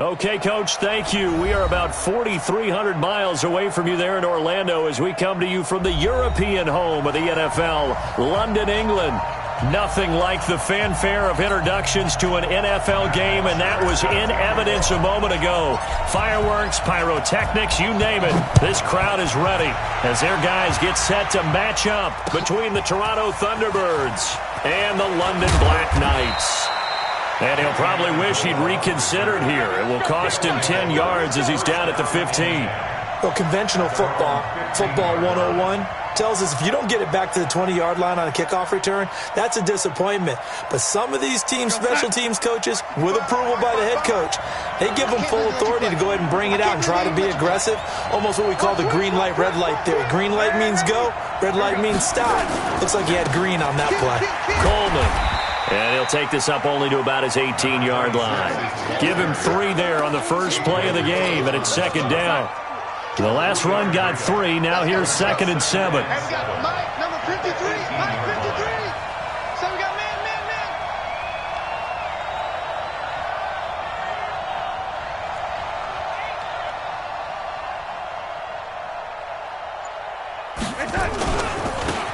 Okay, Coach, thank you. We are about 4,300 miles away from you there in Orlando as we come to you from the European home of the NFL, London, England. Nothing like the fanfare of introductions to an NFL game, and that was in evidence a moment ago. Fireworks, pyrotechnics, you name it. This crowd is ready as their guys get set to match up between the Toronto Thunderbirds and the London Black Knights. And he'll probably wish he'd reconsidered here. It will cost him 10 yards as he's down at the 15. Well, conventional football 101, tells us if you don't get it back to the 20-yard line on a kickoff return, that's a disappointment. But some of these teams, special teams coaches, with approval by the head coach, they give them full authority to go ahead and bring it out and try to be aggressive. Almost what we call the green light, red light theory. Green light means go, red light means stop. Looks like he had green on that play. Coleman. And he'll take this up only to about his 18-yard line. Give him 3 there on the first play of the game, and it's second down. The last run got 3. Now here's 2nd and 7. Hey, we got Mike, number 53. Mike, 53. So we got man.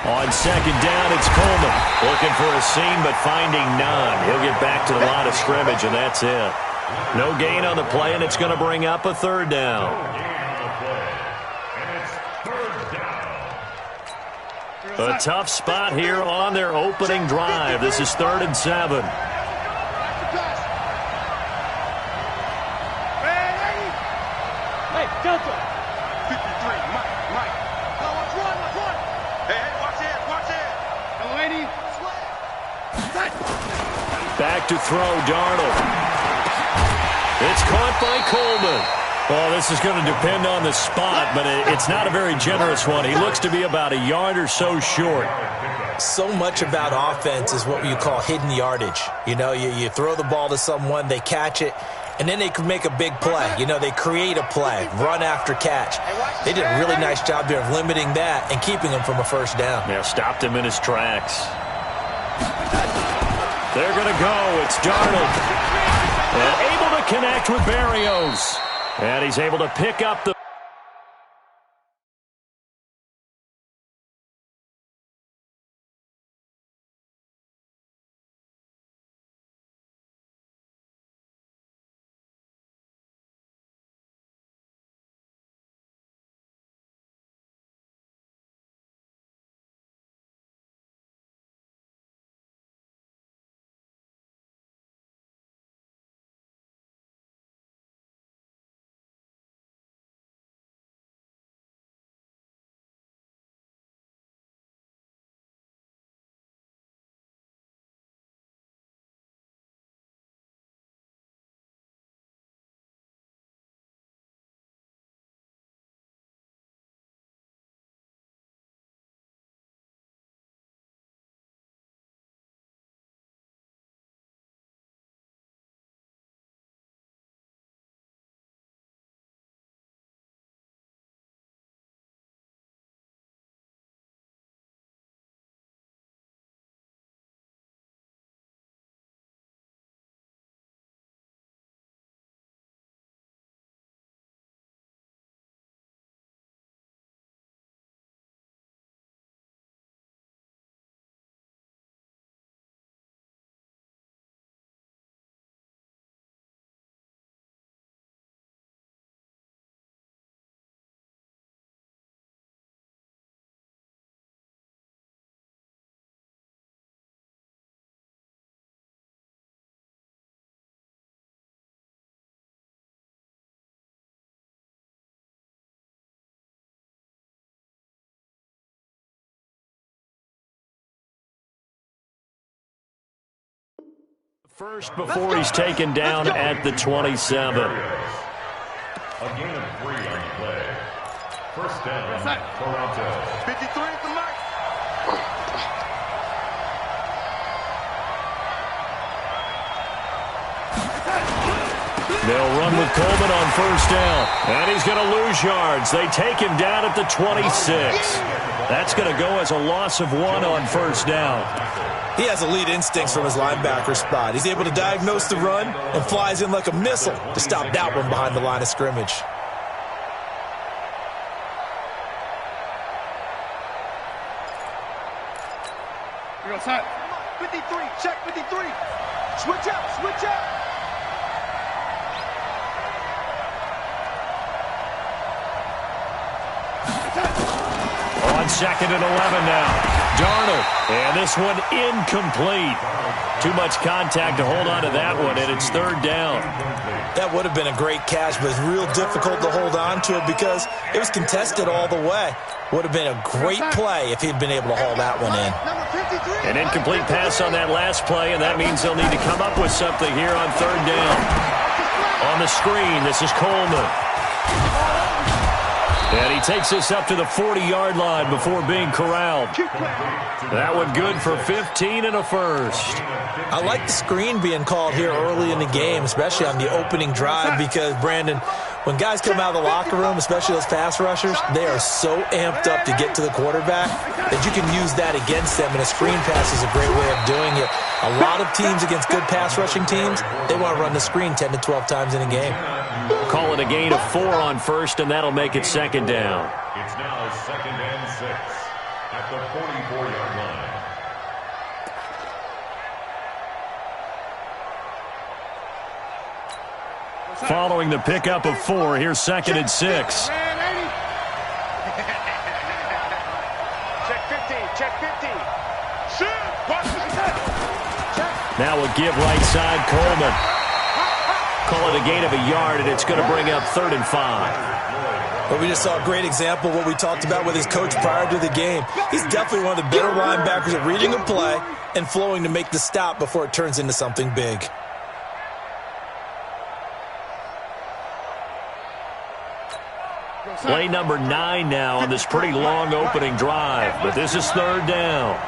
On 2nd down, it's Coleman. Looking for a seam, but finding none. He'll get back to the line of scrimmage, and that's it. No gain on the play, and it's going to bring up a 3rd down. A tough spot here on their opening drive. This is 3rd and 7. Hey, Delta. 53, Mike. Watch one. Hey, watch it. Delaney. Back to throw, Darnold. It's caught by Coleman. Well, this is going to depend on the spot, but it's not a very generous one. He looks to be about a yard or so short. So much about offense is what you call hidden yardage. You know, you throw the ball to someone, they catch it, and then they can make a big play. You know, they create a play, run after catch. They did a really nice job there of limiting that and keeping him from a first down. Yeah, stopped him in his tracks. They're going to go. It's Darnold. And able to connect with Berrios. And he's able to pick up the... First before he's taken down at the 27. A gain of 3 on the play. First down, Toronto. 53 for Mike. They'll run with Coleman on first down. And he's going to lose yards. They take him down at the 26. That's going to go as a loss of 1 on first down. He has elite instincts from his linebacker spot. He's able to diagnose the run and flies in like a missile to stop that one behind the line of scrimmage. You're outside. 53, check 53. Switch out, switch out. On 2nd and 11 now. Darnold, and this one incomplete. Too much contact to hold on to that one, and it's 3rd down. That would have been a great catch, but it's real difficult to hold on to it because it was contested all the way. Would have been a great play if he'd been able to haul that one in. An incomplete pass on that last play, and that means they'll need to come up with something here on 3rd down. On the screen, this is Coleman. And he takes this up to the 40-yard line before being corralled. That one good for 15 and a first. I like the screen being called here early in the game, especially on the opening drive, because, Brandon, when guys come out of the locker room, especially those pass rushers, they are so amped up to get to the quarterback that you can use that against them, and a screen pass is a great way of doing it. A lot of teams against good pass rushing teams, they want to run the screen 10 to 12 times in a game. Call it a gain of 4 on first, and that'll make it 2nd down. It's now 2nd and 6 at the 44-yard line. Following the pickup of 4, here's 2nd and 6. Check 50, check 50. Now a give right side, Coleman. Call it a gain of a yard, and it's going to bring up 3rd and 5. But we just saw a great example of what we talked about with his coach prior to the game. He's definitely one of the better linebackers at reading a play and flowing to make the stop before it turns into something big. Play number 9 now on this pretty long opening drive, but this is 3rd down.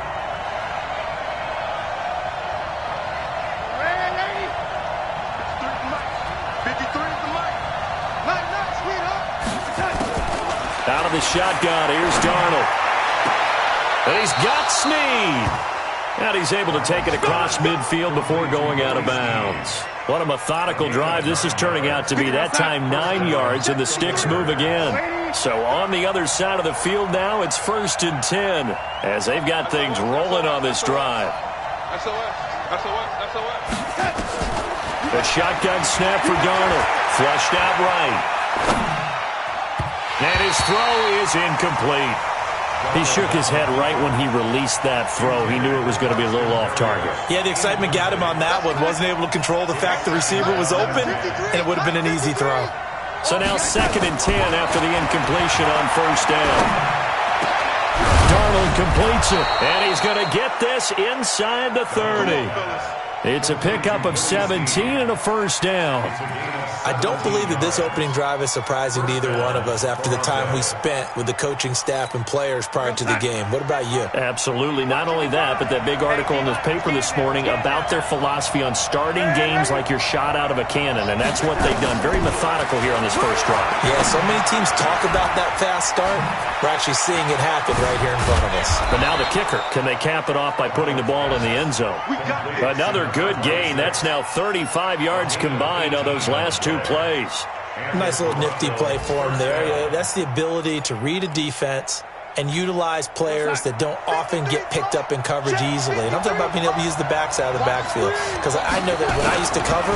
Out of the shotgun, here's Darnold. And he's got Snead. And he's able to take it across midfield before going out of bounds. What a methodical drive this is turning out to be. That time 9 yards, and the sticks move again. So on the other side of the field now, it's 1st and 10 as they've got things rolling on this drive. The shotgun snap for Darnold. Flushed out right. And his throw is incomplete. He shook his head right when he released that throw. He knew it was going to be a little off target. Yeah, the excitement got him on that one. Wasn't able to control the fact the receiver was open, and it would have been an easy throw. So now 2nd and 10 after the incompletion on 1st down. Darnold completes it, and he's going to get this inside the 30. It's a pickup of 17 and a 1st down. I don't believe that this opening drive is surprising to either one of us after the time we spent with the coaching staff and players prior to the game. What about you? Absolutely. Not only that, but that big article in the paper this morning about their philosophy on starting games like you're shot out of a cannon, and that's what they've done. Very methodical here on this first drive. Yeah, so many teams talk about that fast start. We're actually seeing it happen right here in front of us. But now the kicker. Can they cap it off by putting the ball in the end zone? Another good gain. That's now 35 yards combined on those last 2 plays. Nice little nifty play for him there. Yeah, that's the ability to read a defense and utilize players that don't often get picked up in coverage easily. And I'm talking about being able to use the backside of the backfield. Because I know that when I used to cover,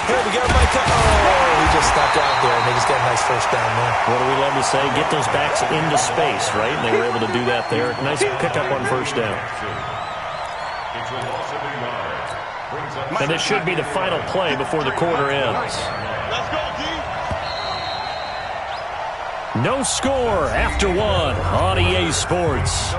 here we go, Mike. Oh, he just stepped out there, and they just got a nice first down there. What do we love to say? Get those backs into space, right? And they were able to do that there. Nice pickup on 1st down. And this should be the final play before the quarter ends. No score after 1 on EA Sports.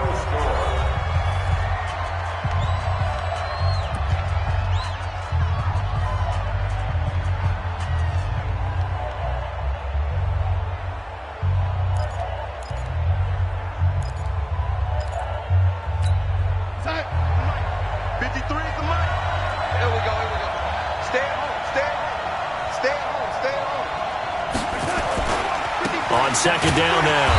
On 2nd down now.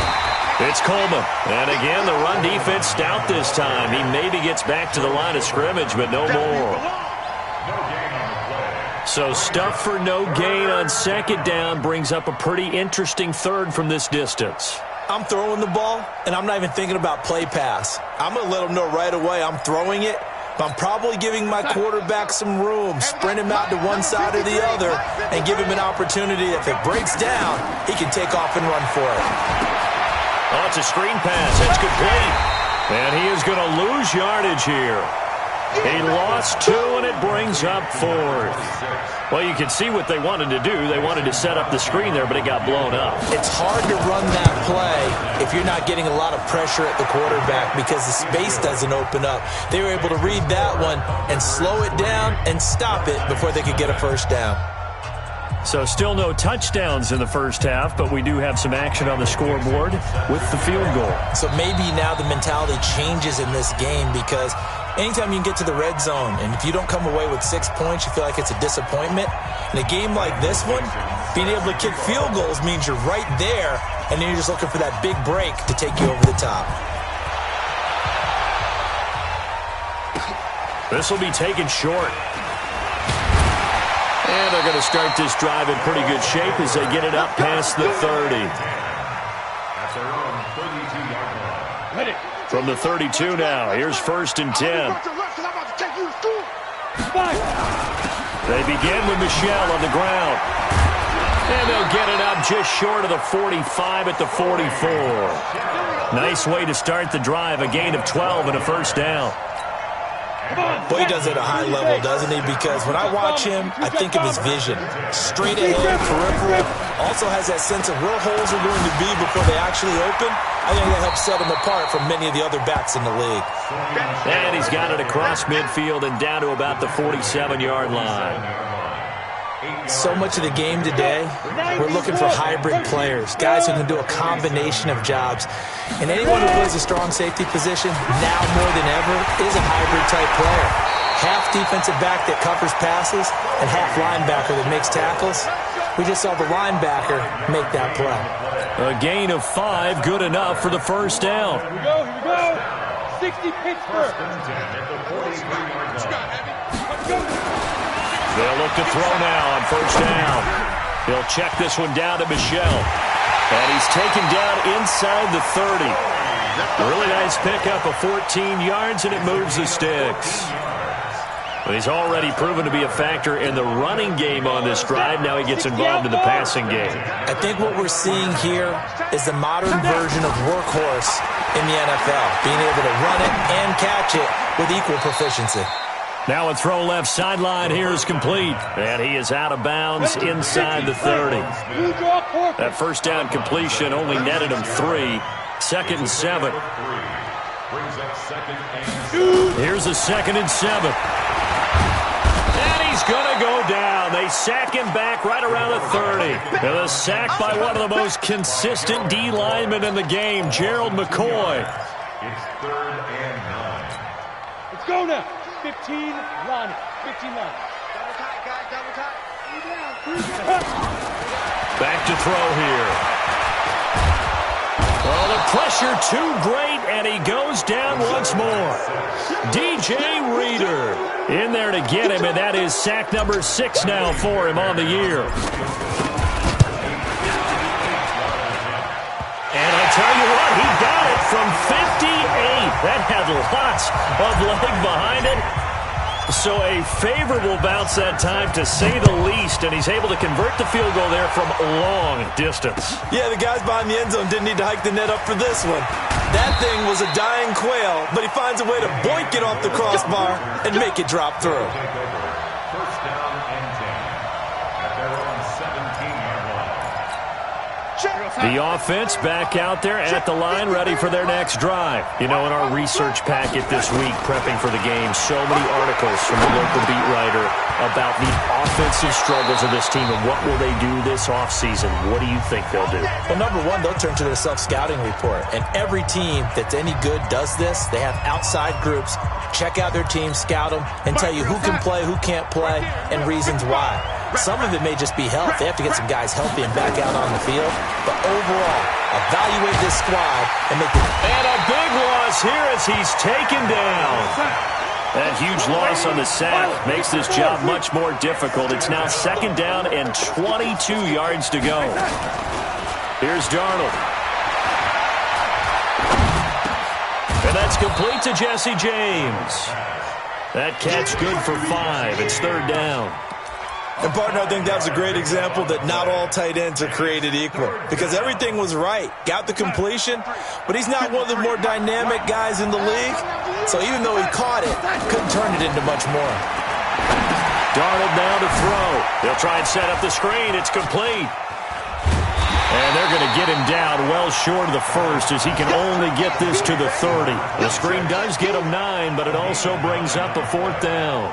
It's Coleman. And again, the run defense stout this time. He maybe gets back to the line of scrimmage, but no more. So stuff for no gain on second down brings up a pretty interesting third from this distance. I'm throwing the ball, and I'm not even thinking about play pass. I'm going to let them know right away I'm throwing it, but I'm probably giving my quarterback some room, sprint him out to one side or the other, and give him an opportunity. If it breaks down, he can take off and run for it. Oh, it's a screen pass. It's complete. And he is going to lose yardage here. He lost 2, and it brings up 4th. Well, you can see what they wanted to do. They wanted to set up the screen there, but it got blown up. It's hard to run that play if you're not getting a lot of pressure at the quarterback because the space doesn't open up. They were able to read that one and slow it down and stop it before they could get a first down. So still no touchdowns in the first half, but we do have some action on the scoreboard with the field goal. So maybe now the mentality changes in this game because anytime you can get to the red zone, and if you don't come away with 6 points, you feel like it's a disappointment. In a game like this one, being able to kick field goals means you're right there, and then you're just looking for that big break to take you over the top. This will be taken short. And they're going to start this drive in pretty good shape as they get it up past the 30. That's their own 32-yard line. From the 32 now, here's 1st and 10. They begin with Michel on the ground. And they'll get it up just short of the 45 at the 44. Nice way to start the drive, a gain of 12 and a first down. Boy, he does it at a high level, doesn't he? Because when I watch him, I think of his vision. Straight ahead, peripheral. Also has that sense of where holes are going to be before they actually open. I think that helps set him apart from many of the other backs in the league. And he's got it across midfield and down to about the 47-yard line. So much of the game today, we're looking for hybrid players, guys who can do a combination of jobs. And anyone who plays a strong safety position, now more than ever, is a hybrid-type player. Half defensive back that covers passes and half linebacker that makes tackles. We just saw the linebacker make that play. A gain of 5, good enough for the first down. Here we go, here we go. 60 Pittsburgh. They'll look to throw now on first down. He'll check this one down to Michel. And he's taken down inside the 30. Really nice pickup of 14 yards, and it moves the sticks. Well, he's already proven to be a factor in the running game on this drive. Now he gets involved in the passing game. I think what we're seeing here is the modern version of workhorse in the NFL, being able to run it and catch it with equal proficiency. Now a throw left sideline here is complete. And he is out of bounds inside the 30. That first down completion only netted him 3. 2nd and 7. Here's a 2nd and 7. And he's going to go down. They sack him back right around the 30. And a sack by one of the most consistent D linemen in the game, Gerald McCoy. It's 3rd and 9. Let's go now. 15 line. 15 line. Double tight, guys. Double tight. Back to throw here. Oh, the pressure too great, and he goes down once more. DJ Reader in there to get him, and that is sack number 6 now for him on the year. And I tell you what, he got it from 58. That had lots of leg behind it. So a favorable bounce that time, to say the least, and he's able to convert the field goal there from long distance. Yeah, the guys behind the end zone didn't need to hike the net up for this one. That thing was a dying quail, but he finds a way to boink it off the crossbar and make it drop through. First down and 10 at their own 17-yard line. The offense back out there at the line, ready for their next drive. You know, in our research packet this week, prepping for the game, so many articles from the local beat writer about the offensive struggles of this team and what will they do this offseason. What do you think they'll do? Well, number one, they'll turn to their self-scouting report. And every team that's any good does this. They have outside groups. Check out their team, scout them, and tell you who can play, who can't play, and reasons why. Some of it may just be health. They have to get some guys healthy and back out on the field. But overall, evaluate this squad, and make it. And a big loss here as he's taken down. That huge loss on the sack makes this job much more difficult. It's now 2nd down and 22 yards to go. Here's Darnold. And that's complete to Jesse James. That catch good for 5. It's 3rd down. And, partner, I think that's a great example that not all tight ends are created equal because everything was right. Got the completion, but he's not one of the more dynamic guys in the league. So even though he caught it, couldn't turn it into much more. Darnold now to throw. They'll try and set up the screen. It's complete. And they're going to get him down well short of the 1st as he can only get this to the 30. The screen does get him 9, but it also brings up a 4th down.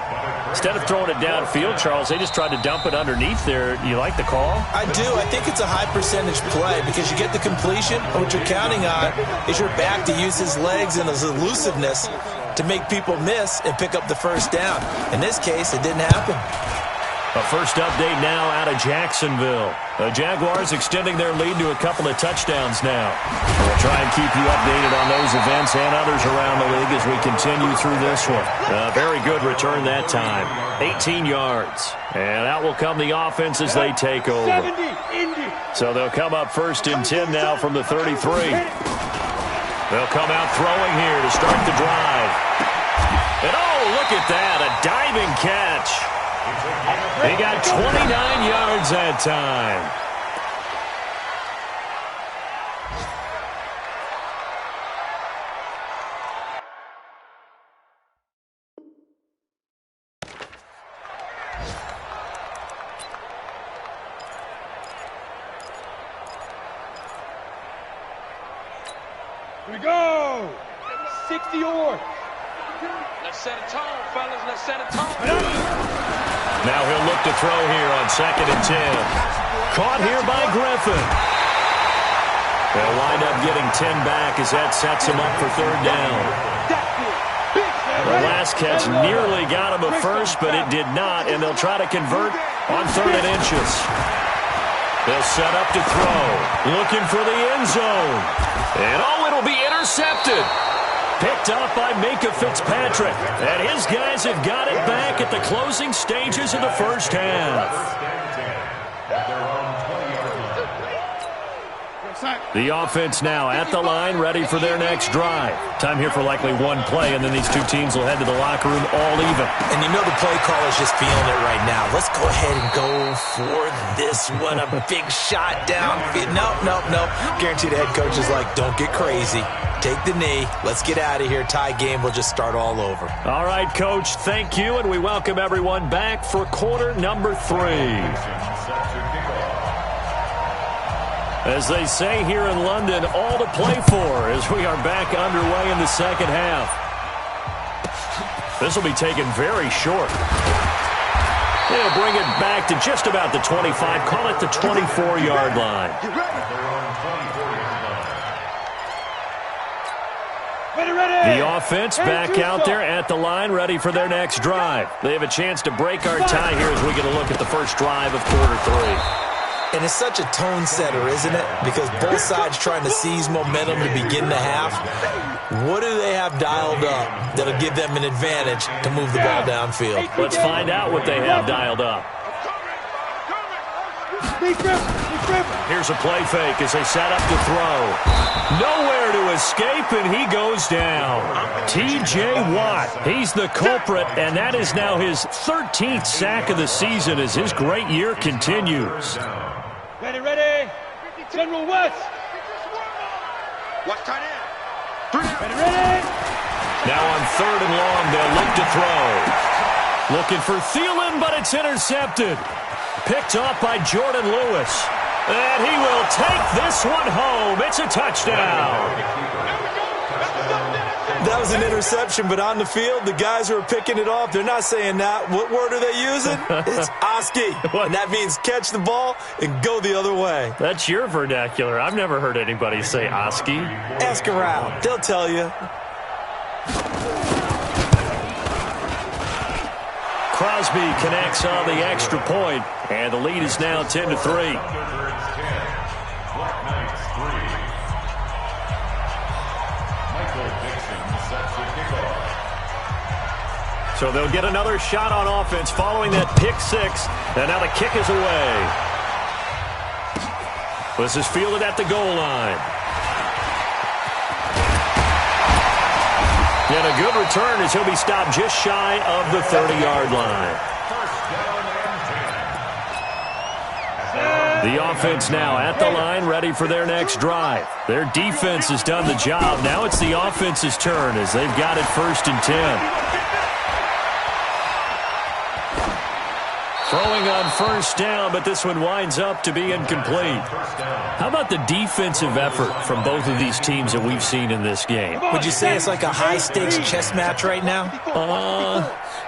Instead of throwing it downfield, Charles, they just tried to dump it underneath there. You like the call? I do. I think it's a high percentage play because you get the completion, and what you're counting on is your back to use his legs and his elusiveness to make people miss and pick up the 1st down. In this case, it didn't happen. A first update now out of Jacksonville. The Jaguars extending their lead to a couple of touchdowns now. We'll try and keep you updated on those events and others around the league as we continue through this one. A very good return that time. 18 yards. And out will come the offense as they take over. So they'll come up 1st and 10 now from the 33. They'll come out throwing here to start the drive. And oh, look at that, a diving catch. He got 29 yards that time. Here we go. 60 or. Let's set a tone, fellas. Let's set a tone. Now he'll look to throw here on 2nd and 10. Caught here by Griffin. They'll wind up getting 10 back as that sets him up for 3rd down. The last catch nearly got him a 1st, but it did not, and they'll try to convert on 3rd and inches. They'll set up to throw. Looking for the end zone. And oh, it'll be intercepted. Picked up by Minka Fitzpatrick. And his guys have got it back at the closing stages of the 1st half. The offense now at the line, ready for their next drive. Time here for likely one play, and then these two teams will head to the locker room all even. And you know the play caller's just feeling it right now. Let's go ahead and go for this one. A big shot downfield. Nope. Guarantee the head coach is like, don't get crazy. Take the knee. Let's get out of here. Tie game. We'll just start all over. All right, Coach. Thank you, and we welcome everyone back for quarter number 3. As they say here in London, all to play for as we are back underway in the 2nd half. This will be taken very short. They'll bring it back to just about the 25, call it the 24-yard line. The offense back out there at the line, ready for their next drive. They have a chance to break our tie here as we get a look at the first drive of quarter 3. And it's such a tone setter, isn't it? Because both sides trying to seize momentum to begin the half. What do they have dialed up that'll give them an advantage to move the ball downfield? Let's find out what they have dialed up. Here's a play fake as they set up to throw. Nowhere to escape, and he goes down. T.J. Watt, he's the culprit, and that is now his 13th sack of the season as his great year continues. Ready. General West. Watch tight end. Ready. Now on 3rd and long, they'll look to throw. Looking for Thielen, but it's intercepted. Picked off by Jordan Lewis. And he will take this one home. It's a touchdown. That was an interception, but on the field, the guys who are picking it off, they're not saying that. What word are they using? It's Oski. And that means catch the ball and go the other way. That's your vernacular. I've never heard anybody say Oski. Ask around. They'll tell you. Crosby connects on the extra point, and the lead is now 10-3. So they'll get another shot on offense following that pick six. And now the kick is away. This is fielded at the goal line. And a good return as he'll be stopped just shy of the 30-yard line. The offense now at the line, ready for their next drive. Their defense has done the job. Now it's the offense's turn as they've got it 1st and 10. Throwing on 1st down, but this one winds up to be incomplete. How about the defensive effort from both of these teams that we've seen in this game? Would you say it's like a high-stakes chess match right now?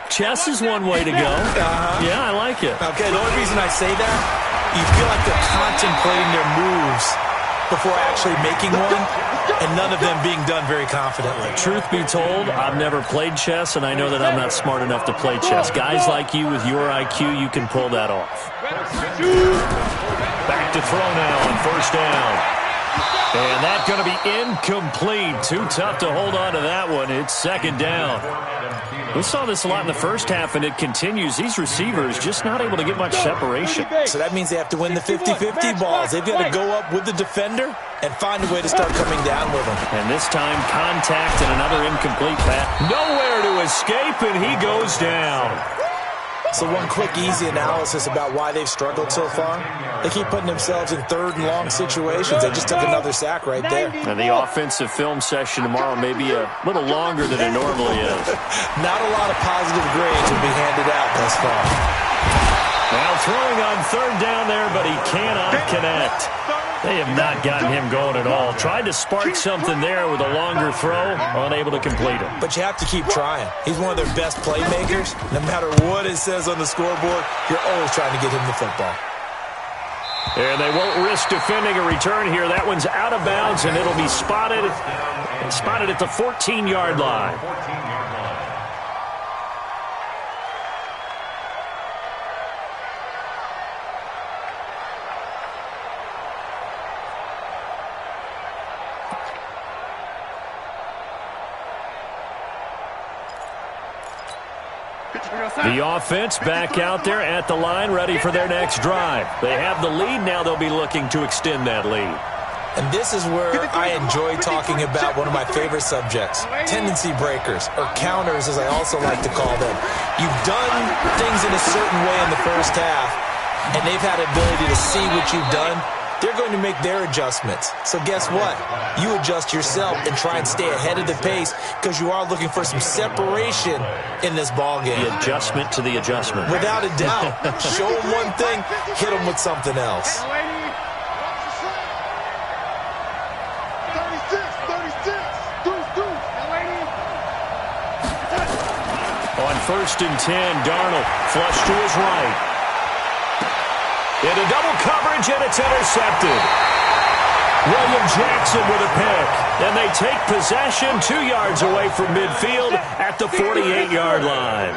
Chess is one way to go. Yeah, I like it. Okay, the only reason I say that, you feel like they're contemplating their moves before actually making one, and none of them being done very confidently. Truth be told, I've never played chess, and I know that I'm not smart enough to play chess. Guys like you with your IQ, you can pull that off. Back to throw now on 1st down. And that's going to be incomplete. Too tough to hold on to that one. It's 2nd down. We saw this a lot in the first half, and it continues. These receivers just not able to get much separation. So that means they have to win the 50-50 balls. They've got to go up with the defender and find a way to start coming down with them. And this time, contact and another incomplete pass. Nowhere to escape, and he goes down. So one quick, easy analysis about why they've struggled so far. They keep putting themselves in 3rd and long situations. They just took another sack right there. And the offensive film session tomorrow may be a little longer than it normally is. Not a lot of positive grades will be handed out thus far. Now throwing on 3rd down there, but he cannot connect. They have not gotten him going at all. Tried to spark something there with a longer throw, unable to complete it. But you have to keep trying. He's one of their best playmakers. No matter what it says on the scoreboard, you're always trying to get him the football. And they won't risk defending a return here. That one's out of bounds, and it'll be spotted at the 14-yard line. The offense back out there at the line, ready for their next drive. They have the lead. Now they'll be looking to extend that lead. And this is where I enjoy talking about one of my favorite subjects, tendency breakers, or counters as I also like to call them. You've done things in a certain way in the first half, and they've had the ability to see what you've done. They're going to make their adjustments. So guess what? You adjust yourself and try and stay ahead of the pace because you are looking for some separation in this ball game. The adjustment to the adjustment. Without a doubt. Show them one thing, hit them with something else. 36. On 1st and 10, Darnold flush to his right. Into double coverage, and it's intercepted. William Jackson with a pick. And they take possession 2 yards away from midfield at the 48-yard line.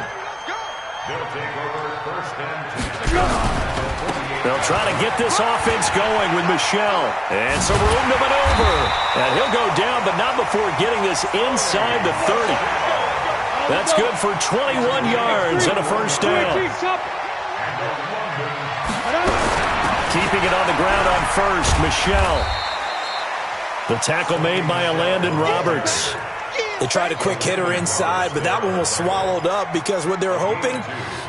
They'll try to get this offense going with Michel. And some room to maneuver. And he'll go down, but not before getting this inside the 30. That's good for 21 yards and a 1st down. Keeping it on the ground on 1st, Michel. The tackle made by Landon Roberts. They tried a quick hitter inside, but that one was swallowed up because what they're hoping,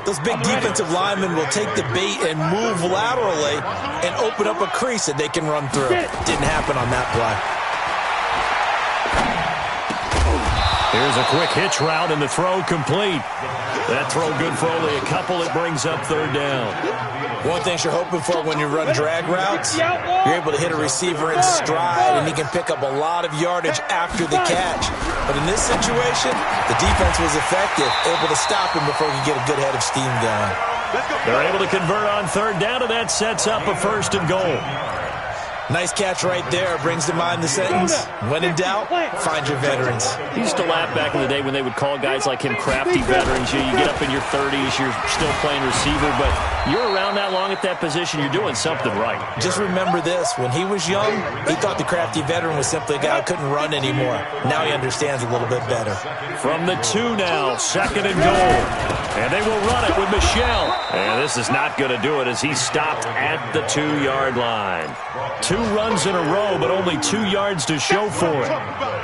those big defensive linemen will take the bait and move laterally and open up a crease that they can run through. Didn't happen on that play. Here's a quick hitch route, and the throw complete. That throw good for only a couple. It brings up 3rd down. One thing you're hoping for when you run drag routes, you're able to hit a receiver in stride, and he can pick up a lot of yardage after the catch. But in this situation, the defense was effective, able to stop him before he could get a good head of steam going. They're able to convert on 3rd down, and that sets up a 1st and goal. Nice catch right there. Brings to mind the sentence, when in doubt, find your veterans. He used to laugh back in the day when they would call guys like him crafty veterans. You get up in your 30s, you're still playing receiver, but You're around that long at that position, you're doing something right. Just remember this. When he was young, he thought the crafty veteran was simply a guy who couldn't run anymore. Now he understands a little bit better. From the 2 now, 2nd and goal. And they will run it with Michel. And this is not going to do it as he's stopped at the 2-yard line. 2 runs in a row, but only 2 yards to show for it.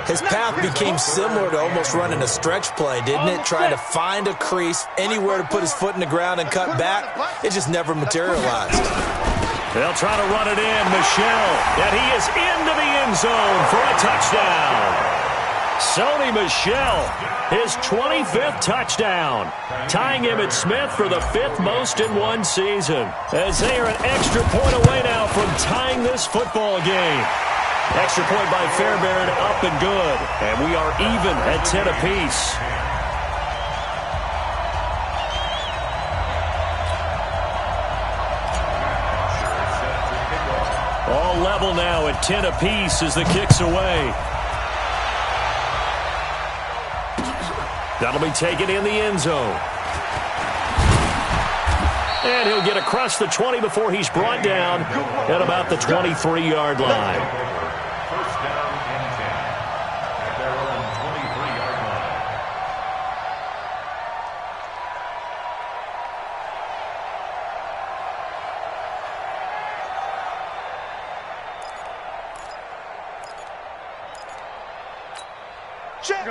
His path became similar to almost running a stretch play, didn't it? Trying to find a crease, anywhere to put his foot in the ground and cut back. It just never materialized. They'll try to run it in. Michel. And he is into the end zone for a touchdown. Sony Michel, his 25th touchdown, tying Emmitt Smith for the 5th most in one season, as they are an extra point away now from tying this football game. Extra point by Fairbairn, up and good, and we are even at 10 apiece. All level now at 10 apiece as the kick's away. That'll be taken in the end zone. And he'll get across the 20 before he's brought down at about the 23-yard line. First down and 10 at their own 23-yard line.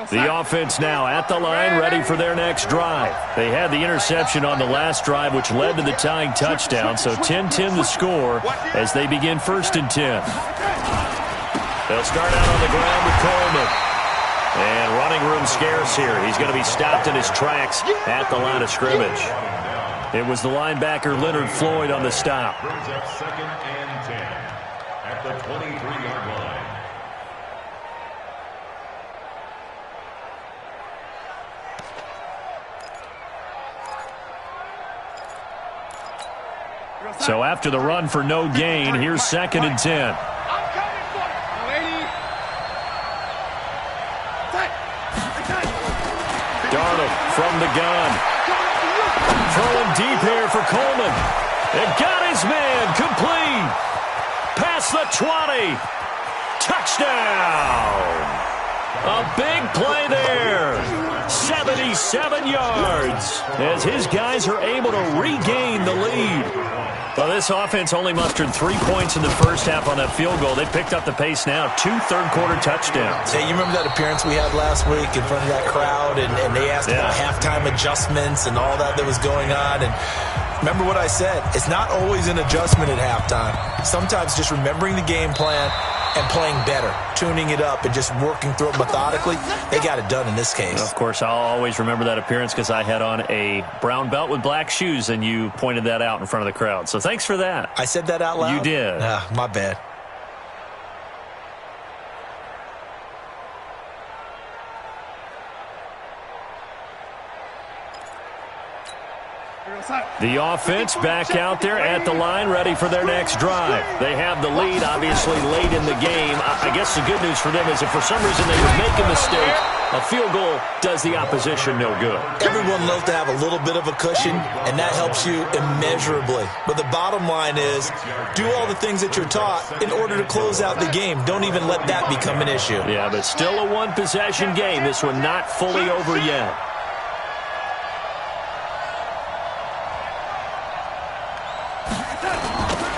The offense now at the line, ready for their next drive. They had the interception on the last drive, which led to the tying touchdown. So 10-10 the score as they begin 1st and 10. They'll start out on the ground with Coleman. And running room scarce here. He's going to be stopped in his tracks at the line of scrimmage. It was the linebacker Leonard Floyd on the stop. Brings up 2nd and 10 at the 23-yard line. So after the run for no gain, here's 2nd and 10. Darnold from the gun. Throwing deep here for Coleman. And got his man complete. Past the 20. Touchdown. A big play there. 77 yards as his guys are able to regain the lead. Well, this offense only mustered 3 points in the first half on that field goal. They picked up the pace now. 2 third-quarter touchdowns. Hey, you remember that appearance we had last week in front of that crowd, and they asked about halftime adjustments and all that was going on, and remember what I said. It's not always an adjustment at halftime. Sometimes just remembering the game plan and playing better, tuning it up and just working through it methodically. They got it done in this case. Of course, I'll always remember that appearance because I had on a brown belt with black shoes, and you pointed that out in front of the crowd. So thanks for that. I said that out loud? You did. My bad. The offense back out there at the line, ready for their next drive. They have the lead, obviously, late in the game. I guess the good news for them is if for some reason they would make a mistake, a field goal does the opposition no good. Everyone loves to have a little bit of a cushion, and that helps you immeasurably. But the bottom line is, do all the things that you're taught in order to close out the game. Don't even let that become an issue. Yeah, but still a one-possession game. This one not fully over yet.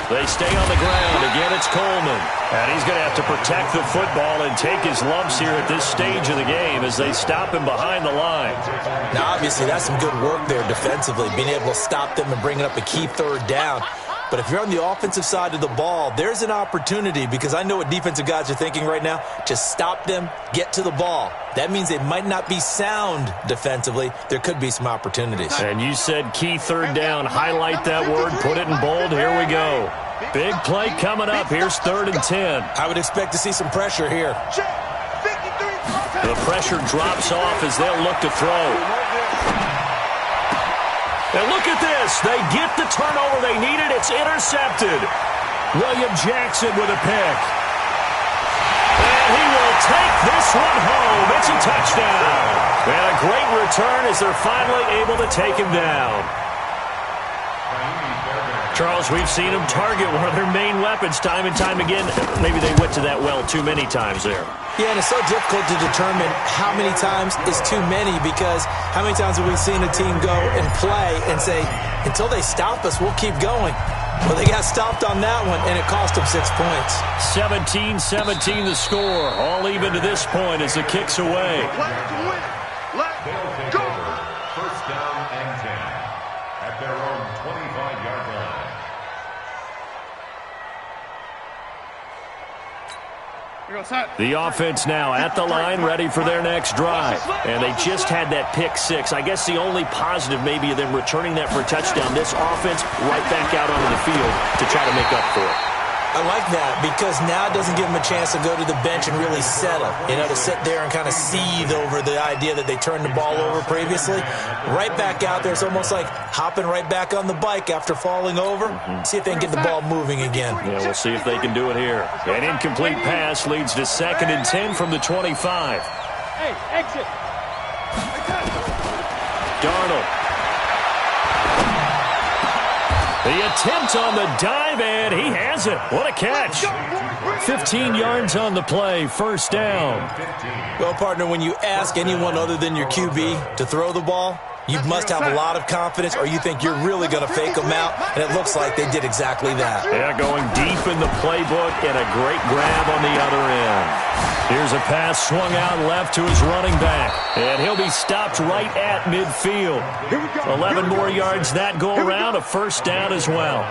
They stay on the ground. Again, it's Coleman. And he's going to have to protect the football and take his lumps here at this stage of the game as they stop him behind the line. Now, obviously, that's some good work there defensively, being able to stop them and bringing up a key 3rd down. But if you're on the offensive side of the ball, there's an opportunity, because I know what defensive guys are thinking right now. Just stop them, get to the ball. That means they might not be sound defensively. There could be some opportunities. And you said key 3rd down. Highlight that word. Put it in bold. Here we go. Big play coming up. Here's 3rd and 10. I would expect to see some pressure here. The pressure drops off as they'll look to throw. And look at this. They get the turnover they needed. It's intercepted. William Jackson with a pick. And he will take this one home. It's a touchdown. And a great return as they're finally able to take him down. Charles, we've seen them target one of their main weapons time and time again. Maybe they went to that well too many times there. Yeah, and it's so difficult to determine how many times is too many, because how many times have we seen a team go and play and say, until they stop us, we'll keep going. Well, they got stopped on that one, and it cost them 6 points. 17-17 the score. All even to this point as the kick's away. They'll take over first down and 10 at their own 25-yard line. The offense now at the line, ready for their next drive. And they just had that pick six. I guess the only positive maybe of them returning that for a touchdown. This offense right back out onto the field to try to make up for it. I like that, because now it doesn't give them a chance to go to the bench and really settle, to sit there and kind of seethe over the idea that they turned the ball over previously. Right back out there, it's almost like hopping right back on the bike after falling over. See if they can get the ball moving again. Yeah, we'll see if they can do it here. An incomplete pass leads to 2nd and 10 from the 25. Hey, exit. Darnold. The attempt on the dive, and he has it. What a catch. 15 yards on the play, first down. Well, partner, when you ask anyone other than your QB to throw the ball, you must have a lot of confidence, or you think you're really going to fake them out, and it looks like they did exactly that. Yeah, going deep in the playbook, and a great grab on the other end. Here's a pass swung out left to his running back, and he'll be stopped right at midfield. 11 more yards that go around, a first down as well.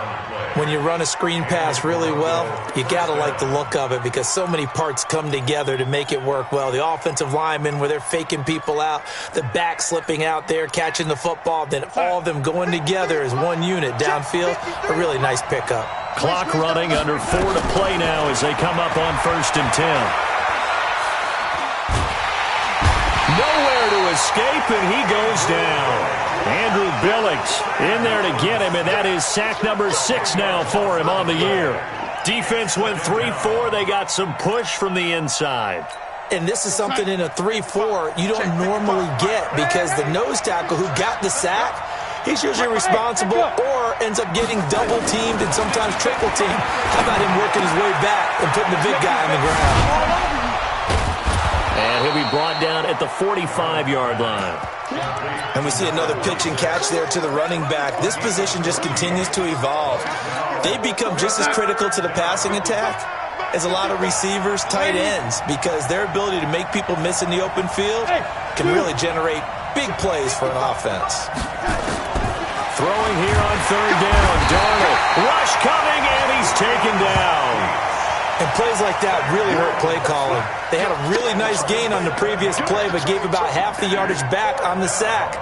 When you run a screen pass really well, you got to like the look of it, because so many parts come together to make it work well. The offensive linemen, where they're faking people out, the back slipping out there, catching the football, then all of them going together as one unit downfield. A really nice pickup. Clock running, under 4 to play now as they come up on 1st and 10. Nowhere to escape, and he goes down. Andrew Billings in there to get him, and that is sack number 6 now for him on the year. Defense went 3-4. They got some push from the inside. And this is something in a 3-4 you don't normally get, because the nose tackle who got the sack, he's usually responsible or ends up getting double-teamed and sometimes triple-teamed. How about him working his way back and putting the big guy on the ground? And he'll be brought down at the 45-yard line. And we see another pitch and catch there to the running back. This position just continues to evolve. They become just as critical to the passing attack as a lot of receivers, tight ends, because their ability to make people miss in the open field can really generate big plays for an offense. Throwing here on 3rd down. Darnold. Rush coming, and he's taken down. And plays like that really hurt play calling. They had a really nice gain on the previous play, but gave about half the yardage back on the sack.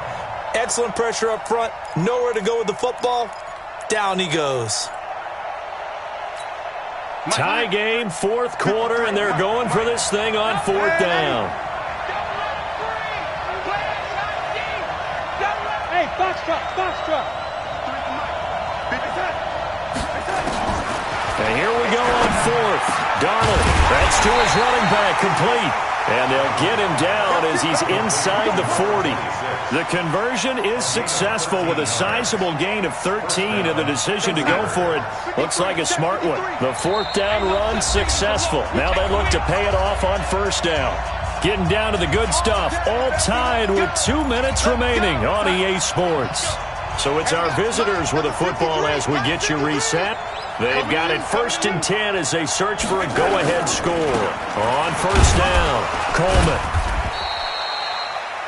Excellent pressure up front. Nowhere to go with the football. Down he goes. Tie game, 4th quarter, and they're going for this thing on 4th down. Hey, box truck. And here we go on 4th. Darnold, that's to his running back, complete. And they'll get him down as he's inside the 40. The conversion is successful with a sizable gain of 13, and the decision to go for it looks like a smart one. The 4th down run successful. Now they look to pay it off on 1st down. Getting down to the good stuff, all tied with 2 minutes remaining on EA Sports. So it's our visitors with the football as we get you reset. They've got it 1st and 10 as they search for a go-ahead score. On 1st down, Coleman.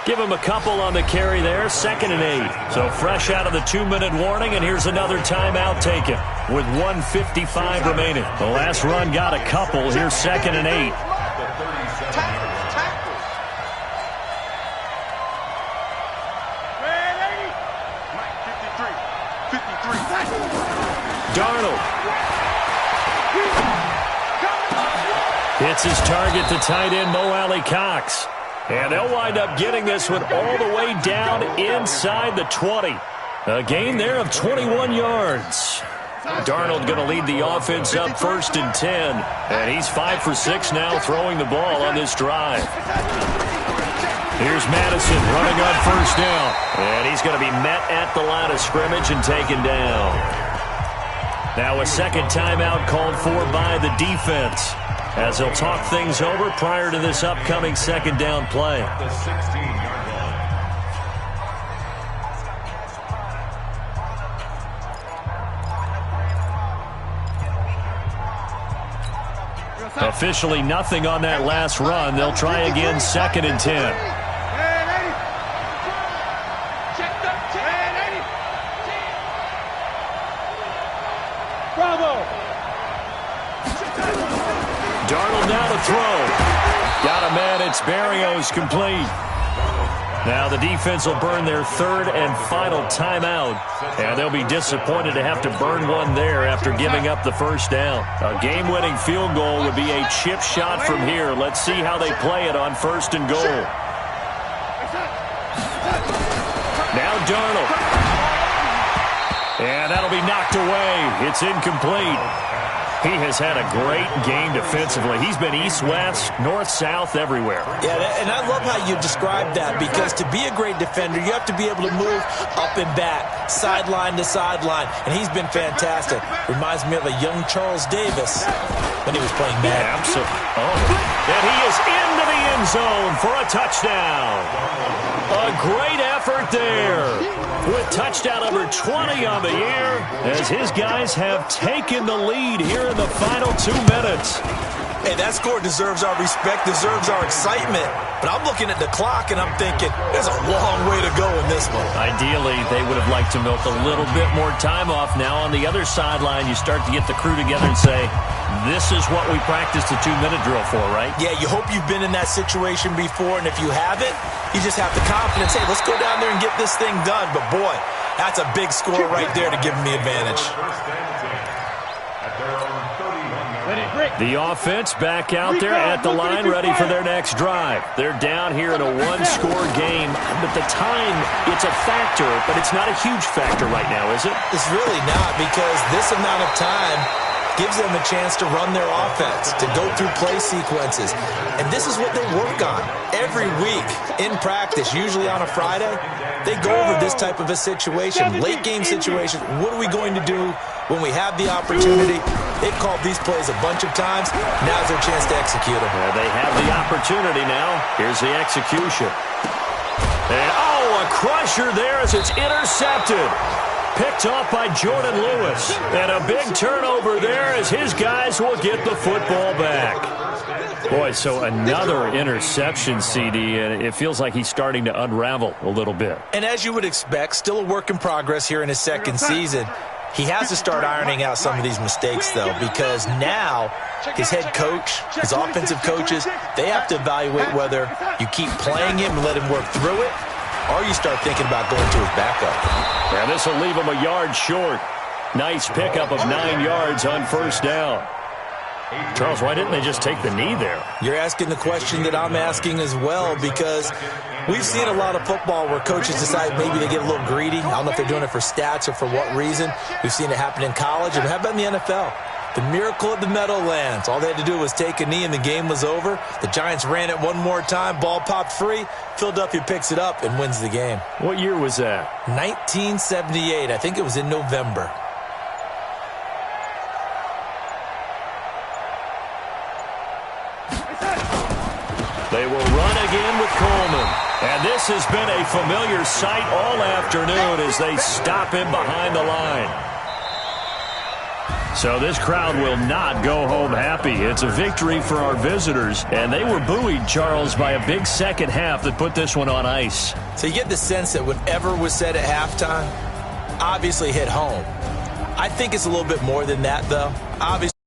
Give him a couple on the carry there, 2nd and 8. So fresh out of the 2-minute warning, and here's another timeout taken with 1:55 remaining. The last run got a couple. Here's 2nd and 8. Darnold. Hits his target, the tight end, Mo Alley Cox. And they'll wind up getting this one all the way down inside the 20. A gain there of 21 yards. Darnold going to lead the offense up 1st and 10. And he's 5 for 6 now throwing the ball on this drive. Here's Madison running on 1st down. And he's going to be met at the line of scrimmage and taken down. Now a second timeout called for by the defense, as they'll talk things over prior to this upcoming second down play. The 16-yard line. Officially nothing on that last run. They'll try again, 2nd and 10. Darnold now to throw. Got a man. It's Berrios complete. Now the defense will burn their 3rd and final timeout, and they'll be disappointed to have to burn one there after giving up the first down. A game-winning field goal would be a chip shot from here. Let's see how they play it on 1st and goal. Now Darnold. And that'll be knocked away. It's incomplete. He has had a great game defensively. He's been east-west, north-south, everywhere. Yeah, and I love how you described that, because to be a great defender, you have to be able to move up and back, sideline to sideline, and he's been fantastic. Reminds me of a young Charles Davis when he was playing Madden. Yeah, absolutely. Oh. And he is into the end zone for a touchdown. A great effort there, with touchdown number 20 on the year, as his guys have taken the lead here in the final 2 minutes. Hey, that score deserves our respect, deserves our excitement. But I'm looking at the clock, and I'm thinking, there's a long way to go in this one. Ideally, they would have liked to milk a little bit more time off. Now on the other sideline, you start to get the crew together and say, this is what we practiced the 2-minute drill for, right? Yeah, you hope you've been in that situation before, and if you haven't, you just have the confidence, hey, let's go down there and get this thing done. But boy, that's a big score right there to give them the advantage. The offense back out there at the line, ready for their next drive. They're down here in a 1-score game. But the time, it's a factor, but it's not a huge factor right now, is it? It's really not, because this amount of time gives them a chance to run their offense, to go through play sequences. And this is what they work on every week in practice, usually on a Friday. They go over this type of a situation, late game situation. What are we going to do when we have the opportunity? They've called these plays a bunch of times. Now's their chance to execute them. Well, they have the opportunity now. Here's the execution. And, oh, a crusher there as it's intercepted. Picked off by Jordan Lewis. And a big turnover there as his guys will get the football back. Boy, so another interception, CD, and it feels like he's starting to unravel a little bit. And as you would expect, still a work in progress here in his 2nd season. He has to start ironing out some of these mistakes, though, because now his head coach, his offensive coaches, they have to evaluate whether you keep playing him and let him work through it, or you start thinking about going to his backup. And this will leave him a yard short. Nice pickup of 9 yards on 1st down. Charles, why didn't they just take the knee there? You're asking the question that I'm asking as well, because we've seen a lot of football where coaches decide maybe they get a little greedy. I don't know if they're doing it for stats or for what reason. We've seen it happen in college, and how about in the NFL? The miracle of the Meadowlands. All they had to do was take a knee, and the game was over. The Giants ran it one more time. Ball popped free. Philadelphia picks it up and wins the game. What year was that? 1978. I think it was in November. They will run again with Coleman. And this has been a familiar sight all afternoon as they stop him behind the line. So this crowd will not go home happy. It's a victory for our visitors. And they were buoyed, Charles, by a big second half that put this one on ice. So you get the sense that whatever was said at halftime obviously hit home. I think it's a little bit more than that, though. Obviously.